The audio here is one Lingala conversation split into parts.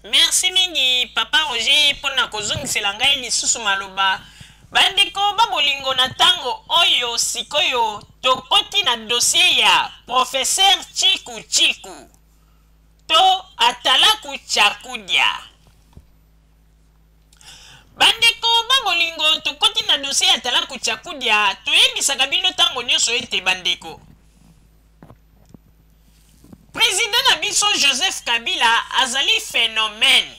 Merci mingi papa Roger pona kozongisela ngai lisusu maloba. Bandeko babolingo na tango oyo sikoyo tokoti na dossier ya professeur Chiku Chiku to Atalaku Chakudia. Bandeko babolingo tokoti na dossier ya Atalaku Chakudia toyebisaka bino tango nyonso ete bandeko. Président Nabiso Joseph Kabila azali phénomène.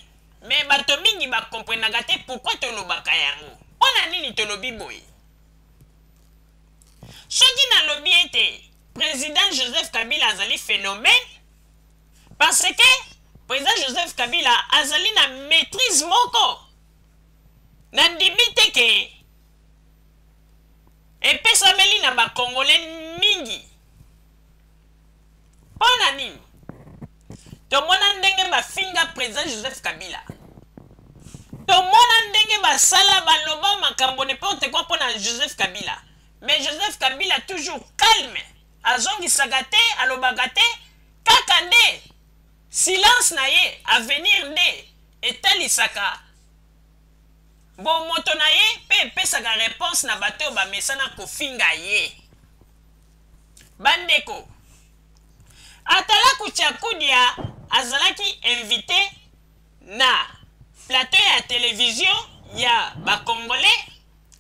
Mais bato mingi ba comprenaka te pourquoi tolobaka yango. Pona nini tolobi boye? Soki na lobi ete président Joseph Kabila azali phénomène parce que président Joseph Kabila azali na maîtrise moko. Na ndimite ke epesameli na ba Congolais mingi. Pona nini? Tomona ndenge ba finga président Joseph Kabila. Tomona ndenge ba sala ba loba makambo n'importe quoi pona Joseph Kabila. Mais Joseph Kabila toujours calme. Azongi sagate, alobagate, kaka nde. Silence na ye, avenir nde. Etalisaka. Bon moto na ye, pe pesaka réponse na bato ba mesana ko finga ye. Bandeko. Atalaku Chakudia azalaki invité na plateau ya télévision ya ba Congolais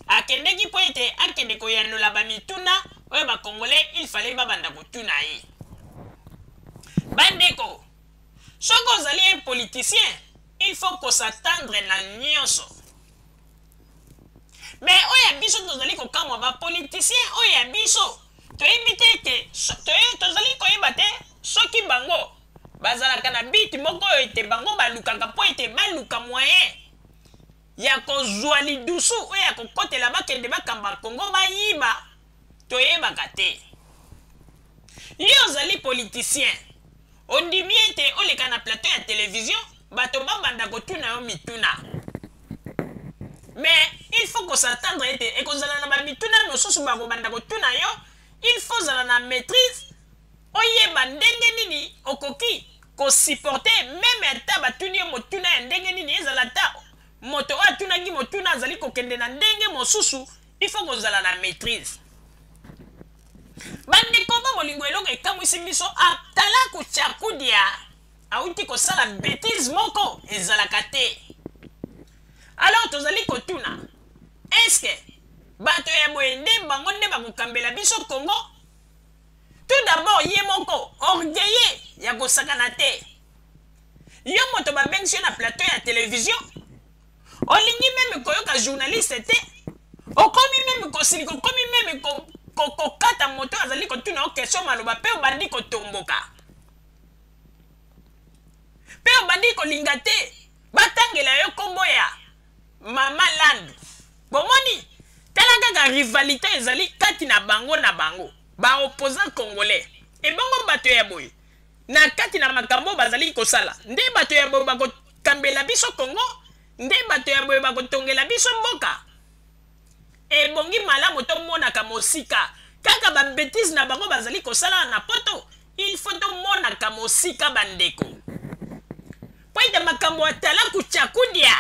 akendeki po ete akende koyanola ba mituna oyo ba Congolais il fallait babanda kotuna ye. Bandeko, soko ozali un politicien, il faut qu'on s'attendre na nyonso. Mais oya biso tozali kokamwa ba politicien oya biso toyebite ete tozali koyeba te soki bango bazalaka na biti moko ete bango balukaka po ete baluka moyen ya kozwa lidusu oyo ya kokotela bakende bakamba Kongo bayiba toyebaka te. Yo ozali politicien ondimi ete oleka na plateau ya télévision bato babanda kotuna yo mituna. Mais il faut qu'on s'attendre ete ekozala na ba mituna mosusu bakobanda kotuna yo, il faut zala na maîtrise oyeba ndenge nini okoki ko supporter même ata batuni yo motuna ya ndenge nini ezala ta moto oyo atunaki motuna azali kokende na ndenge mosusu, il faut kozala na maîtrise. Bandeko babolingo eloko ekamwisi biso Atalaku Chakudia auti kosala bêtise moko ezalaka te. Alors tozali kotuna, est-ce que bato ya boye nde bango nde bakokambela biso Congo? Tout d'abord ye moko orgueilleux ya kosakana te. Yo moto babengi yo na plateau ya télévision olingi meme koyoka journaliste te, okomi meme kosiliko, okomi meme kokata moto azali kotuna o question maloba pe obandi kotomboka pe obandi kolinga te batangela yo kombo ya Mama Land. Bomoni tala kaka rivalité ezali kati na bango ba opposant congolais e bango bato ya boye na kati na makambo bazali kosala nde bato ya boye bakokambela biso Congo, nde bato ya boye bakotongela biso mboka. E bongi malamu tomonaka mosika kaka ba bêtise na bango bazali kosala na poto, il faut tomonaka mosika bandeko. Po ete makambo Atalaku Chakudia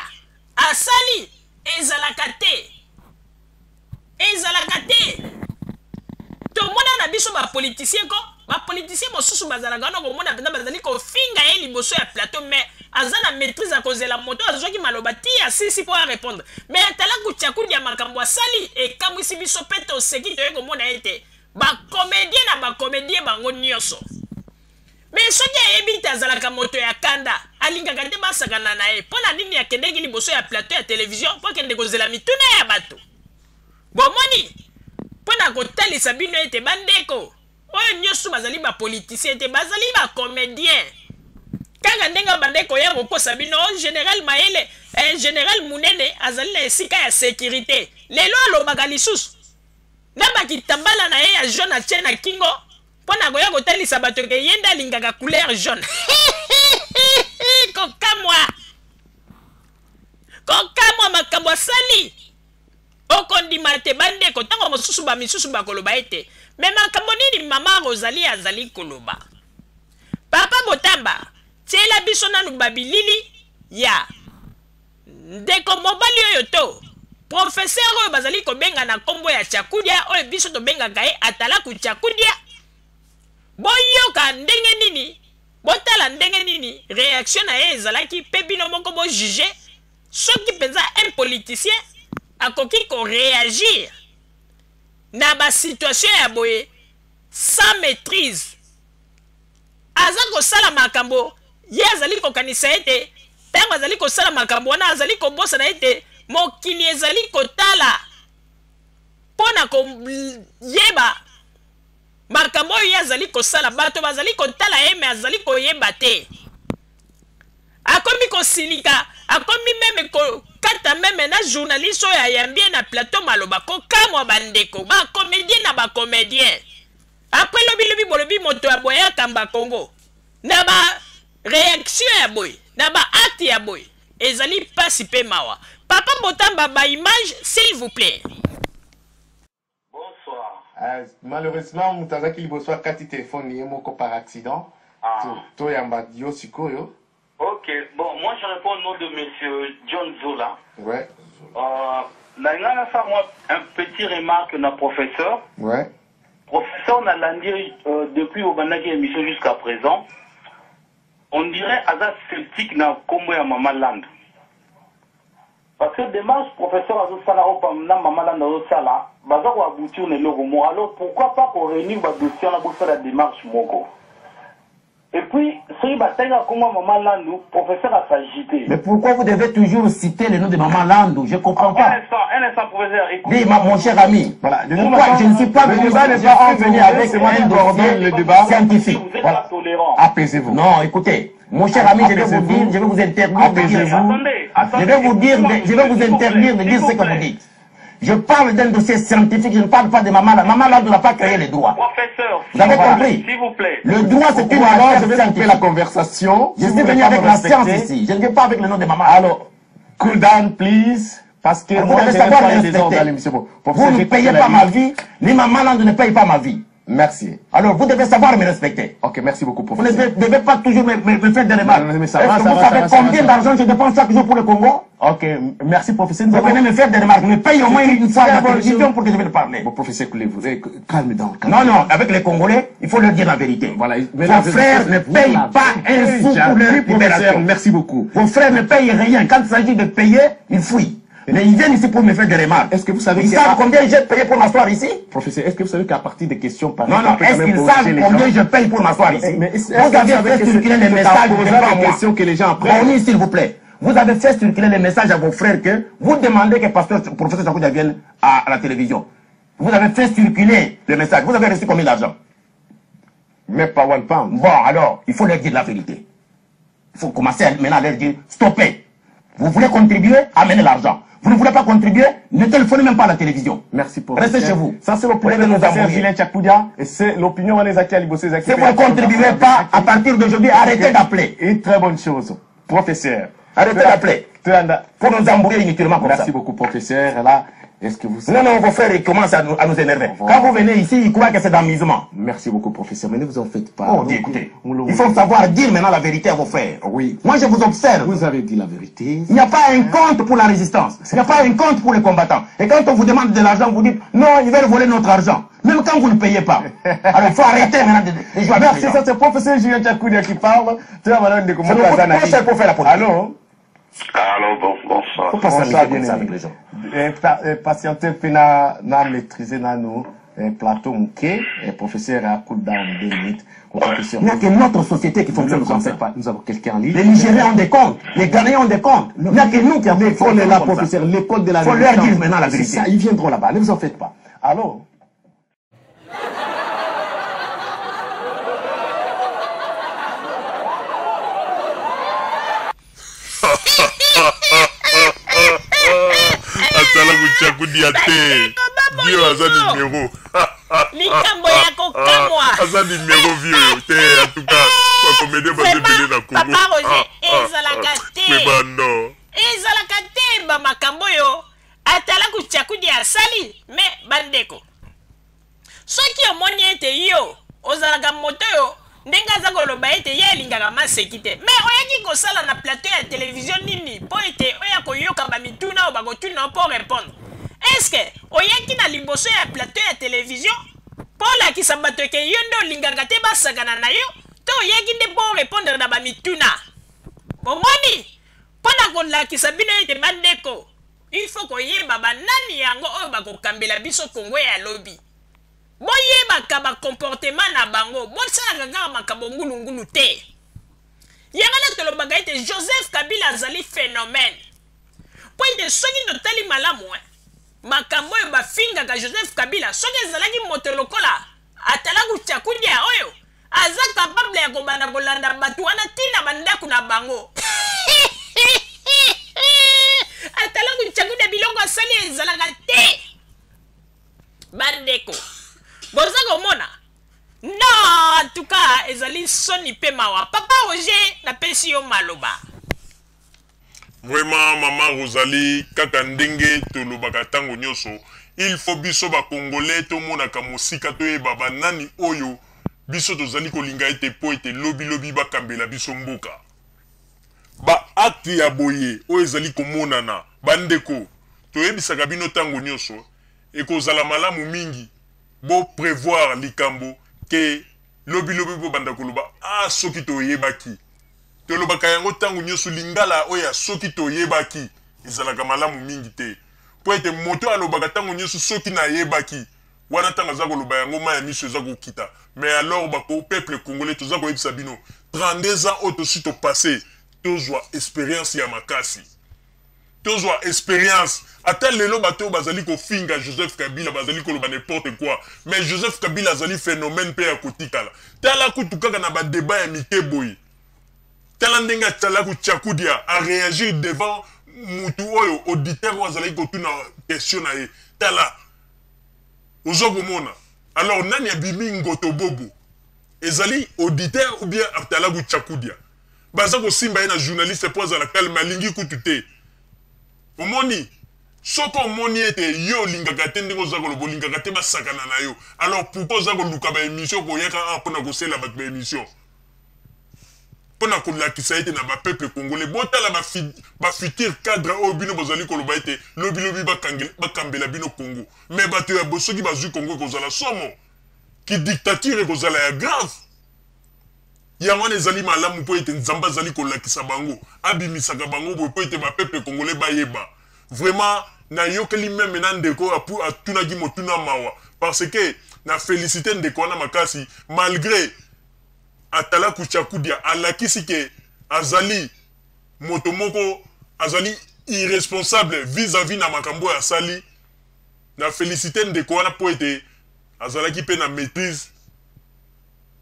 asali ezalaka te. Tomona na biso ba politicien ko ba politicien mosusu bazalaka na komona penda bazali kofinga ye liboso ya plateau, mais azana maîtrise a kozela moto azoki maloba ti asisi po a répondre. Mais Atalaku Chakudia makambo asali e kamwisi biso pete oseki toye komona ete ba comédien na ba comédien bango nyonso. Mais soki ayebi te azalaka moto ya kanda alingaka te basakana na ye mpona nini akendeki liboso ya plateau ya télévision mpo akende kozela mituna ya bato. Bomoni mpona kotalisa bino ete bandeko oyo nyonso bazali bapoliticien te bazali bacomédien. Kaka ndenge bandeko ya kokosa bino général Mayele général Munene azali na esika ya sécurité lelo alobaka lisusu na bakitambala na ye ya jaune atie na kingo mpona koya kotalisa bato ke ye nde alingaka couleur jaune. kokamwa makambo asali okondima te bandeko ntango mosusu bamisusu bakoloba ete me makambo nini mama Rosalie azali koloba. Papa Botamba tiela biso nanu babilili ya ndeko mobali oyo to professeur oyo bazali kobenga na kombo ya Chakudia oyo biso tobengaka ye Atalaku Chakudia boyoka ndenge nini botala ndenge nini réaction na ye ezalaki pe bino moko bo juger soki penza un politicien akoki ko réagir na ba situation ya boye sans maîtrise aza kosala makambo ye azali kokanisa ete ntango azali kosala makambo wana azali kobosana ete mokili ezali kotala mpona koyeba makambo oyo ye azali kosala bato bazali kotala ye me azali koyeba te akomi kosilika akomi meme kokata meme na journaliste oyo ayambi ye na plateau maloba kokamwa bandeko bacomédien na bacomédien apres lobi bolobi moto ya boye akamba Congo na ba réaction ya boye na ba acte ya boye ezali pasi pe mawa papa Mbotamba ba image s'il vous plaît. Bonsoir. Malheureusement mutazaki liboso kati téléphone ye moko par accident. To yamba dio sikoyo. Ok, bon, moi je réponds au nom de monsieur John Zola. Ouais. Là, il y a ça, moi, un petit remarque na professeur. Ouais. Professeur, on a l'andi depuis au Banaki émission jusqu'à présent. On dirait Aza sceptique na Kombo ya Mama Land. Parce que démarche professeur Azo Salaro na Mama Land Azo Sala, baza ko aboutir ne logo mo. Alors pourquoi pas qu'on réunir ba dossier na pour faire la démarche moko. Et puis, si Bataïga comment Maman Landou, professeur a s'agité. Mais pourquoi vous devez toujours citer le nom de Maman Landou? Je ne comprends pas. Un instant, professeur. Oui, mon cher ami. Voilà. Pourquoi je ne suis pas venu avec un dossier scientifique. Voilà. Apaisez-vous. Non, écoutez, mon cher ami, je vais vous dire, je vais vous interdire de dire ça. Je vais vous dire, je vais vous interdire de dire ce que vous dites. Je parle d'un dossier scientifique, je ne parle pas de Maman Landou. Maman Landou n'a pas créé les droits. Professeur, vous avez compris? S'il vous plaît. Le droit, c'est une affaire scientifique. La conversation. Je suis venu avec la science ici. Je ne viens pas avec le nom de Maman. Alors, cool down, please. Parce que vous devez savoir me respecter. Vous ne payez pas ma vie, ni Maman Landou ne paye pas ma vie. Merci. Alors, vous devez savoir me respecter. Ok, merci beaucoup, professeur. Vous ne devez pas toujours me faire des remarques. Est-ce que vous savez combien d'argent je dépense chaque jour pour le Congo? Ok, merci, professeur. Vous venez me faire des remarques. Me paye au moins une fois la télévision pour que je vienne parler. Bon, professeur, coulez-vous. Calme down. Non, non, avec les Congolais, il faut leur dire la vérité. Voilà. Vos frères ne payent pas un sou pour leur libération. Merci beaucoup. Vos frères ne payent rien. Quand il s'agit de payer, ils fuient. Mais ils viennent ici pour me faire des remarques. Est-ce que vous savez ils savent combien j'ai payé pour m'asseoir ici? Professeur, est-ce que vous savez qu'à partir des questions par non, non, est-ce qu'ils savent combien je paye pour m'asseoir ici? Vous avez fait circuler les messages devant moi. Que les gens apprennent. Bon, s'il vous plaît. Vous avez fait circuler les messages à vos frères que vous demandez que professeur Chakudia vienne à la télévision. Vous avez fait circuler les messages. Vous avez reçu combien d'argent? Mais pas one pound. Bon, alors, il faut leur dire la vérité. Il faut commencer maintenant à leur dire, stoppez. Vous voulez contribuer, amenez l'argent. Vous ne voulez pas contribuer, ne téléphonez même pas à la télévision. Merci pour restez chez vous. Ça, c'est l'opinion de nos Julien Chakudia et c'est l'opinion des acteurs Libosé. Si vous ne contribuez pas, à partir d'aujourd'hui, arrêtez d'appeler. Une très bonne chose. Professeur. Arrêtez d'appeler. Pour nous embrouiller inutilement comme ça. Merci beaucoup, professeur. Là, est-ce que vous... Non, non, vos frères, ils commencent à nous énerver. Quand vous venez ici, ils croient que c'est d'amusement. Merci beaucoup, professeur. Mais ne vous en faites pas. Oh, écoutez, il faut savoir dire maintenant la vérité à vos frères. Oui. Moi, je vous observe. Vous avez dit la vérité. Il n'y a pas un compte pour la résistance. Il n'y a pas un compte pour les combattants. Et quand on vous demande de l'argent, vous dites, non, ils veulent voler notre argent. Même quand vous ne payez pas. Alors, il faut arrêter maintenant de jouer. Merci, ça c'est le professeur Julien Chakudia qui parle. Tu vas malade de comment ça pour faire la politique. Allô? Allô, bonsoir. Faut pas s'amuser comme ça avec les gens. Patienter na maîtriser nous plateau mouké professeur à coup down 2 minutes. Il n'y a que notre société qui fonctionne comme ça. Nous avons quelqu'un en ligne. Les Nigériens ont des comptes, les Ghanéens ont des comptes. Il n'y a que nous qui avons des comptes. L'école professeur, l'école de la vérité. Il faut leur dire maintenant la vérité. Ça, ils viendront là-bas, ne vous en faites pas. Allô? Atalaku Chakudia te. Vio aza numéro. Likambo ya kokamwa. Aza numéro vio te. En tout cas, kwa comédien bazo belé na Congo. Papa Roger, ezalaka te. Kwebando. Ezalaka te ba makambo yo. Atalaku Chakudia asali. Mais bandeko. Soki omoni ete yo ozalaka moto yo ndenge aza koloba ete ye alingaka maseki te me oyaki kosala na plateau ya télévision nini mpo ete oya koyoka bamituna oyo bakotuna mpo répondre estce oyaki na liboso ya plateau ya télévision mpo olakisa bato eke yo nde olingaka te basakana na yo to oyaki nde mpo orépondre na bamituna bomoni mpo na kolakisa bino ete bandeko il faut koyeba banani yango oyo bakokambela biso kongo ya lobi boyebaka bacomportement na bango bosalaka kaka makambo ngulungulu te yango na tolobaka ete Joseph Kabila azali phénomène mpo ete soki totali malamu makambo oyo bafingaka Joseph Kabila soki ezalaki moto lokola atala kuchakudia oyo aza capable ya kobanda kolanda bato wana ntina bandako na bango atala kuchakudia biloko asali ezalaka te bandeko boza komona no en tout cas ezali soni pe mawa papa Roger napesi yo maloba vraiment maman Rosalie kaka ndenge tolobaka tango nyonso il faut biso ba congolais tomonaka mosika toyeba banani oyo biso tozali kolinga ete po ete lobi bakambela biso mboka ba acte ya boye oyo ezali komonana bandeko toyebisaka bino tango nyonso ekozala malamu mingi bo prévoir likambo ke lobi bo banda koloba soki toyebaki tolobaka yango tango nyonso lingala oya soki toyebaki ezalaka malamu mingi te po ete moto alobaka tango nyonso soki nayebaki wana tango aza koloba yango maya miso eza kokita mais alors bako peuple congolais toza koyebisa bino 32 ans oyo tosi topase tozwa expérience ya makasi tozwa expérience ata lelo bato bazali kofinga Joseph Kabila bazali koloba n'importe quoi mais Joseph Kabila azali phénomène pe ya kotikala tala kutu kaka na ba débat ya mike boy tala ndenge atala kuchakudia a réagir devant mutu oyo auditeur oyo azali kotuna question na ye tala ozo komona alors nani abimi ngoto bobo ezali auditeur ou bien atala kuchakudia baza kosimba ye na journaliste po azala kalme alingi kutu te omoni soko omoni ete yo lingaka te ndenge oza koloba olingaka te basakana na yo alors pourquoi oza koluka baémission koyaka mpona kosala bato baémission mpona kolakisa ete na bapeuple congolais botala bafutur cadre oyo bino bozali koloba ete lobi bakambela bino congo mais bato ya bosoki bazwi congo ekozala somo ki dictature ekozala ya grave yango wana ezali malamu mpo ete nzambe azali kolakisa bango abimisaka bango boye mpo ete bapeuple congolais bayeba vraiment nayokeli meme na ndeko atunaki motuna mawa parce que na félicité ndeko wana makasi malgré atala kuchakudia alakisi ke azali moto moko azali irresponsable vis-à-vis na makambo ya sali na félicité ndeko wana mpo ete azalaki pe na maîtrise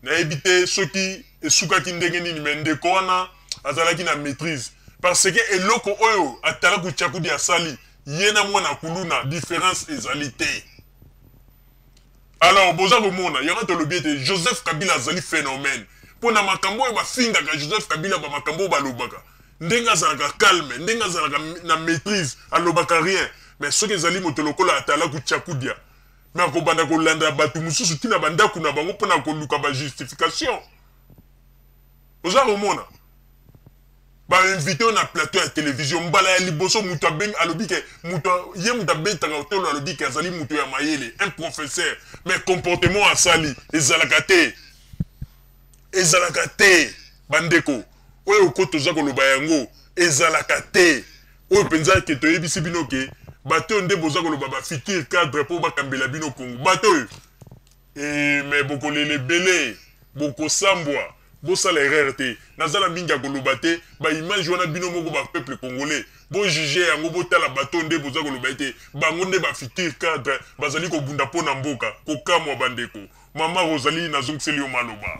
nayebi te soki esukaki ndenge nini me ndeko wana azalaki na maîtrise parce que eloko oyo atala kuchakudia asali ye na mwana kuluna différence ezali te alors boza komona yango tolobi ete Joseph Kabila azali phénomène mpo na makambo oyo bafingaka Joseph Kabila bamakambo oyo balobaka ndenge azalaka calme ndenge azalaka na maîtrise alobaka rien mais soki ezali moto lokola atala kuchakudia me akobanda kolanda bato mosusu ntina bandako na bango mpona koluka bajustification oza komona bainvite oyo na plateau ya télévision mbala ya liboso moto abengi alobi ke ye moto abetaka otolo alobi ke azali moto ya mayele un professeur mais comportement asali ezalaka te bandeko oyo oko toza koloba yango ezalaka te oyo mpenza ke toyebisi bino ke bato oyo nde boza koloba bafutur cadre mpo bakambela bino kongo bato oyo me bokolela ebele bokosambwa bosala erreur te nazala mingi ya koloba te baimage wana bino moko bapeuple congolais bojuge yango botala bato nde boza koloba ete bango nde bafutur cadre bazali kobunda mpo na mboka kokamwa bandeko mama Rosalie nazongiseli yo maloba